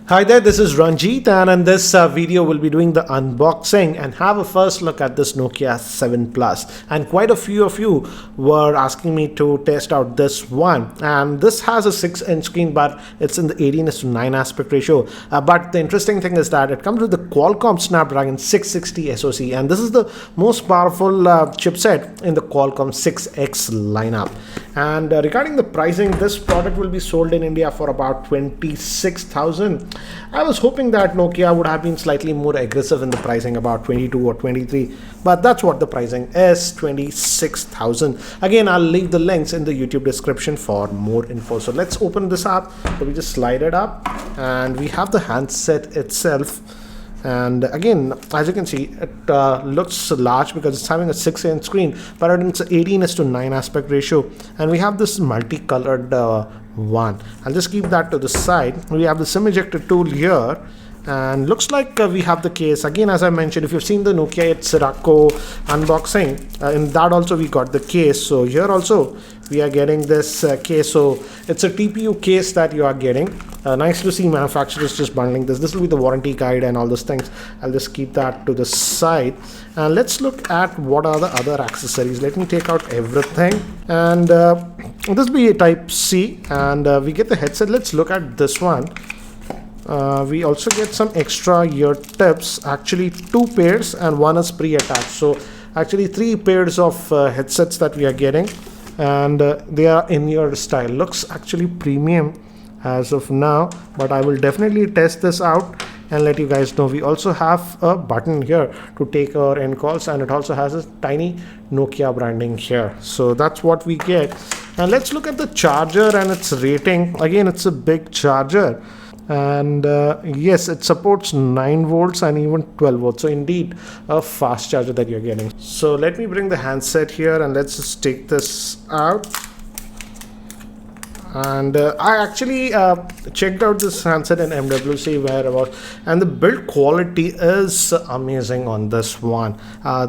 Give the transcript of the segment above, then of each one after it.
Hi there, this is Ranjit, and in this video we'll be doing the unboxing and have a first look at this Nokia 7 Plus. And quite a few of you were asking me to test out this one, and this has a 6-inch screen, but it's in the 18:9 aspect ratio. But the interesting thing is that it comes with the Qualcomm Snapdragon 660 SoC, and this is the most powerful chipset in the Qualcomm 6X lineup. And regarding the pricing, this product will be sold in India for about 26,000. I was hoping that Nokia would have been slightly more aggressive in the pricing, about 22 or 23, but that's what the pricing is, 26,000. Again, I'll leave the links in the YouTube description for more info. So let's open this up. So we just slide it up and we have the handset itself. And again, as you can see, it looks large because it's having a 6-inch screen, but it's an 18:9 aspect ratio, and we have this multicolored one. I'll just keep that to the side. We have the SIM ejector tool here, and looks like we have the case. Again, as I mentioned, if you've seen the Nokia 8 Sirocco unboxing, in that also we got the case. So here also we are getting this case. So it's a TPU case that you are getting. Nice to see manufacturers just bundling this. This will be the warranty guide and all those things. I'll just keep that to the side, and let's look at what are the other accessories. Let me take out everything, and this will be a type C, and we get the headset. Let's look at this one. We also get some extra ear tips, actually 2 pairs and one is pre-attached. So actually 3 pairs of headsets that we are getting, and they are in ear style. Looks actually premium as of now, but I will definitely test this out and let you guys know. We also have a button here to take our end calls, and it also has a tiny Nokia branding here. So that's what we get. And let's look at the charger and its rating. Again, it's a big charger, and yes, it supports 9 volts and even 12 volts. So indeed a fast charger that you're getting. So let me bring the handset here and let's just take this out. And I actually checked out this handset in MWC whereabouts, and the build quality is amazing on this one.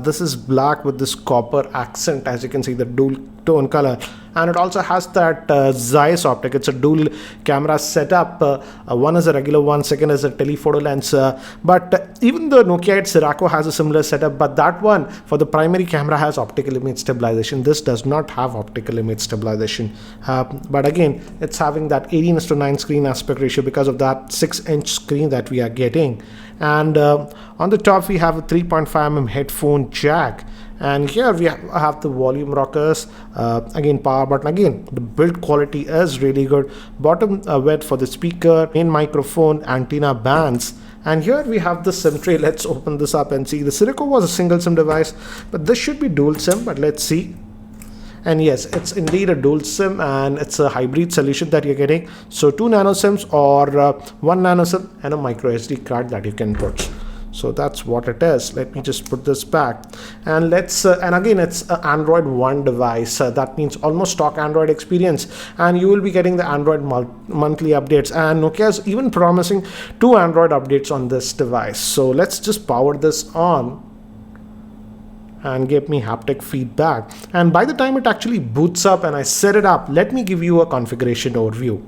This is black with this copper accent, as you can see, the dual tone color, and it also has that Zeiss optic. It's a dual camera setup. One is a regular one, second is a telephoto lens, but even the Nokia 8 Sirocco has a similar setup, but that one for the primary camera has optical image stabilization. This does not have optical image stabilization, but again, it's having that 18:9 screen aspect ratio because of that 6-inch screen that we are getting. And on the top we have a 3.5mm headphone jack, and here we have the volume rockers, again power button. Again, the build quality is really good. Bottom width for the speaker, main microphone, antenna bands. And here we have the SIM tray. Let's open this up and see. The Sirocco was a single SIM device, but this should be dual SIM, but let's see. And yes, it's indeed a dual SIM, and it's a hybrid solution that you're getting. So 2 nano SIMs or 1 nano SIM and a micro SD card that you can put. So that's what it is. Let me just put this back, and let's and again, it's an Android One device. That means almost stock Android experience, and you will be getting the Android monthly updates, and Nokia is even promising 2 Android updates on this device. So let's just power this on and give me haptic feedback. And by the time it actually boots up and I set it up, let me give you a configuration overview.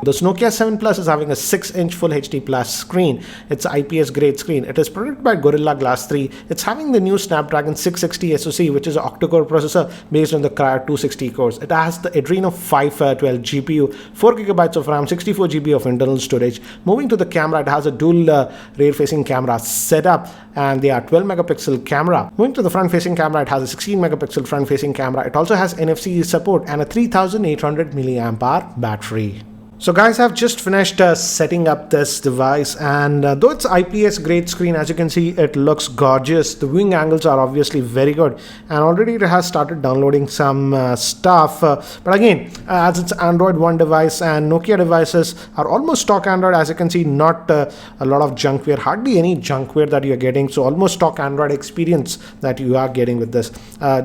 This Nokia 7 Plus is having a 6-inch Full HD Plus screen. It's an IPS grade screen. It is protected by Gorilla Glass 3. It's having the new Snapdragon 660 SoC, which is an octa-core processor based on the Kryo 260 cores. It has the Adreno 512 GPU, 4GB of RAM, 64GB of internal storage. Moving to the camera, it has a dual rear-facing camera setup, and they are 12-megapixel camera. Moving to the front-facing camera, it has a 16-megapixel front-facing camera. It also has NFC support and a 3800 mAh battery. So guys, I've just finished setting up this device, and though it's IPS grade screen, as you can see, it looks gorgeous. The viewing angles are obviously very good, and already it has started downloading some stuff. But again, as it's Android One device, and Nokia devices are almost stock Android, as you can see, not a lot of junkware, hardly any junkware that you're getting. So almost stock Android experience that you are getting with this.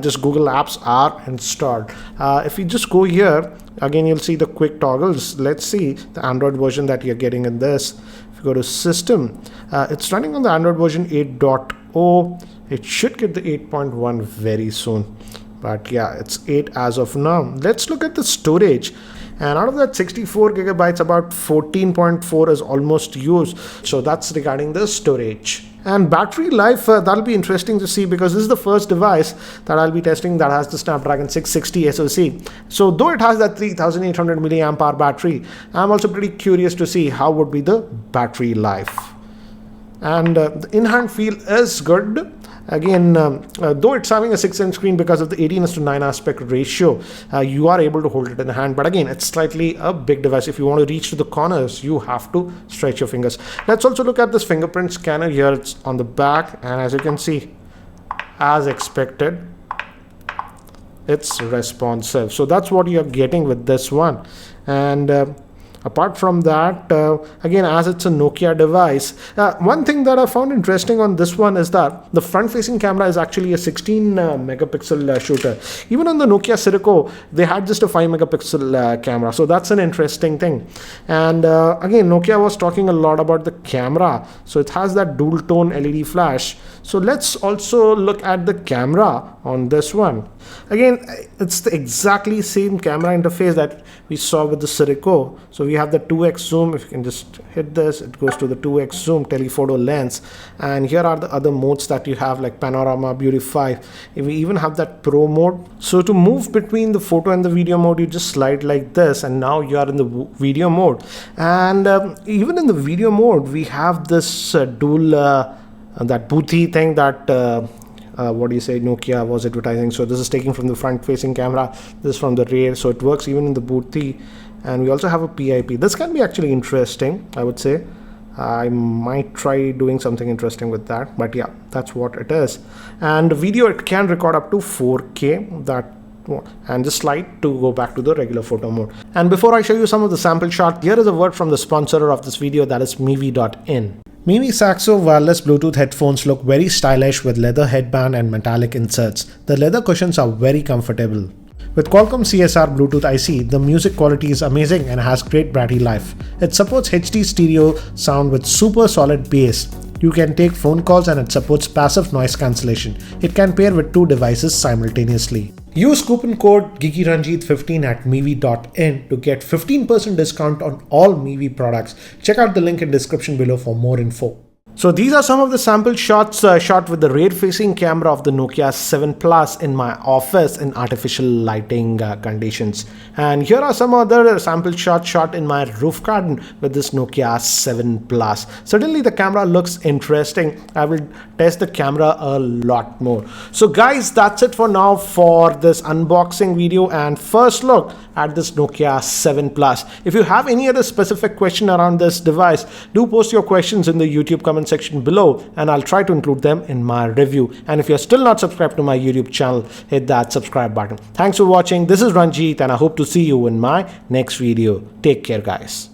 Just Google Apps are installed. If you just go here, again, you'll see the quick toggles. Let's see the Android version that you're getting in this. If you go to system, it's running on the Android version 8.0. It should get the 8.1 very soon. but yeah, it's 8 as of now. Let's look at the storage. And out of that 64 gigabytes, about 14.4 is almost used. So that's regarding the storage. And battery life, that'll be interesting to see, because this is the first device that I'll be testing that has the Snapdragon 660 SoC. So though it has that 3800 milliamp hour battery, I'm also pretty curious to see how would be the battery life. And the in-hand feel is good. Again, though it's having a 6-inch screen, because of the 18:9 aspect ratio, you are able to hold it in the hand. But again, it's slightly a big device. If you want to reach to the corners, you have to stretch your fingers. Let's also look at this fingerprint scanner here. It's on the back, and as you can see, as expected, it's responsive. So that's what you're getting with this one. And apart from that, again, as it's a Nokia device, one thing that I found interesting on this one is that the front-facing camera is actually a 16 megapixel shooter. Even on the Nokia Sirocco, they had just a 5 megapixel camera. So that's an interesting thing. And again, Nokia was talking a lot about the camera. So it has that dual tone LED flash. So let's also look at the camera on this one. Again, it's the exactly same camera interface that we saw with the Sirocco. So we have the 2x zoom. If you can just hit this, it goes to the 2x zoom telephoto lens. And here are the other modes that you have, like panorama, beautify. We even have that pro mode. So to move between the photo and the video mode, you just slide like this, and now you are in the video mode. And even in the video mode, we have this dual that Boothie thing that what do you say, Nokia was advertising. So this is taking from the front facing camera, this from the rear, so it works even in the Boothie. And we also have a PIP. This can be actually interesting, I would say. I might try doing something interesting with that, but yeah, that's what it is. And video, it can record up to 4K, that, and just slide to go back to the regular photo mode. And before I show you some of the sample shots, here is a word from the sponsor of this video, that is Mivi.in. Mivi Saxo wireless Bluetooth headphones look very stylish with leather headband and metallic inserts. The leather cushions are very comfortable. With Qualcomm CSR Bluetooth IC, the music quality is amazing and has great battery life. It supports HD stereo sound with super solid bass. You can take phone calls, and it supports passive noise cancellation. It can pair with 2 devices simultaneously. Use coupon code GeekyRanjit15 at Mivi.in to get 15% discount on all Mivi products. Check out the link in description below for more info. So these are some of the sample shots shot with the rear-facing camera of the Nokia 7 Plus in my office in artificial lighting conditions. And here are some other sample shots shot in my roof garden with this Nokia 7 Plus. Certainly the camera looks interesting. I will test the camera a lot more. So guys, that's it for now for this unboxing video and first look at this Nokia 7 Plus. If you have any other specific question around this device, do post your questions in the YouTube comment section below and I'll try to include them in my review. And if you're still not subscribed to my YouTube channel, hit that subscribe button. Thanks for watching. This is Ranjit and I hope to see you in my next video. Take care, guys.